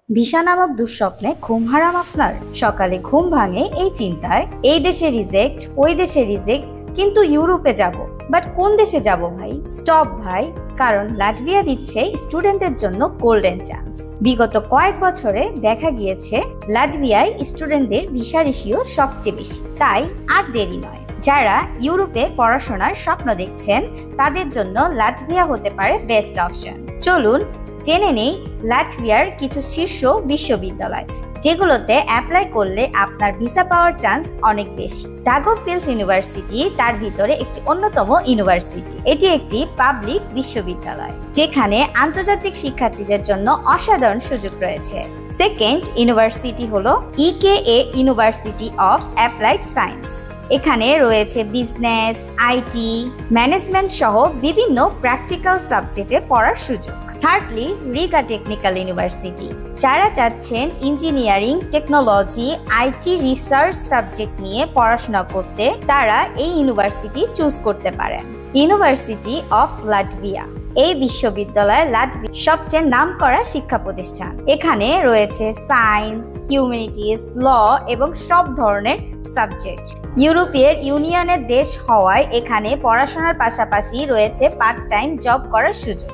Visa নামক দুঃস্বপ্নে ঘুম হারাম আপনার? সকালে ঘুম ভাঙে এই চিন্তায়, এই দেশে রিজেক্ট, ওই দেশে রিজেক্ট, কিন্তু ইউরোপে যাব। বাট কোন দেশে যাব ভাই? স্টপ ভাই, কারণ লাটভিয়া দিচ্ছে স্টুডেন্টদের জন্য গোল্ডেন চান্স। বিগত কয়েক বছরে দেখা গিয়েছে লাটভিয়ায় স্টুডেন্টদের ভিসা রেশিও সবচেয়ে বেশি। তাই আর দেরি নয়, যারা ইউরোপে পড়াশোনার স্বপ্ন দেখছেন তাদের জন্য লাটভিয়া হতে পারে বেস্ট অপশন। চলুন জেনে নেই লাটভিয়ার কিছু শীর্ষ বিশ্ববিদ্যালয়, যেগুলোতে অ্যাপ্লাই করলে আপনার ভিসা পাওয়ার চান্স অনেক বেশি। দাগোভপিলস ইউনিভার্সিটি তার ভিতরে একটি অন্যতম ইউনিভার্সিটি। এটি একটি পাবলিক বিশ্ববিদ্যালয়, যেখানে আন্তর্জাতিক শিক্ষার্থীদের জন্য অসাধারণ সুযোগ রয়েছে। সেকেন্ড ইউনিভার্সিটি হলো ইকেএ ইউনিভার্সিটি অফ অ্যাপ্লাইড সায়েন্স। এখানে রয়েছে বিজনেস, আইটি, ম্যানেজমেন্ট সহ বিভিন্ন প্র্যাকটিক্যাল সাবজেক্টে পড়ার সুযোগ। Thirdly, Riga technical university. যারা চাচ্ছেন engineering, technology, IT, research subject নিয়ে পড়াশোনা করতে, তারা এই ইউনিভার্সিটি চুজ করতে পারেন। ইউনিভার্সিটি অফ লাটভিয়া, এই বিশ্ববিদ্যালয় লাটভিয়ার সবচেয়ে নামকরা শিক্ষা প্রতিষ্ঠান। এখানে রয়েছে সায়েন্স, হিউম্যানিটিজ, ল এবং সব ধরনের সাবজেক্ট। ইউরোপীয় ইউনিয়নের দেশ হওয়ায় এখানে পড়াশোনার পাশাপাশি রয়েছে পার্ট টাইম জব করার সুযোগ,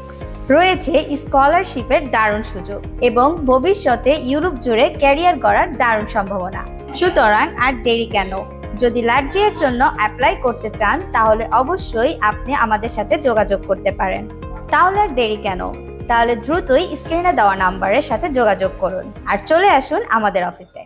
রয়েছে স্কলারশিপের দারুণ সুযোগ এবং ভবিষ্যতে ইউরোপ জুড়ে ক্যারিয়ার গড়ার দারুণ সম্ভাবনা। সুতরাং আর দেরি কেন? যদি লাটভিয়ার জন্য অ্যাপ্লাই করতে চান তাহলে অবশ্যই আপনি আমাদের সাথে যোগাযোগ করতে পারেন। তাহলে আর দেরি কেন? তাহলে দ্রুতই স্ক্রিনে দেওয়া নাম্বারের সাথে যোগাযোগ করুন আর চলে আসুন আমাদের অফিসে।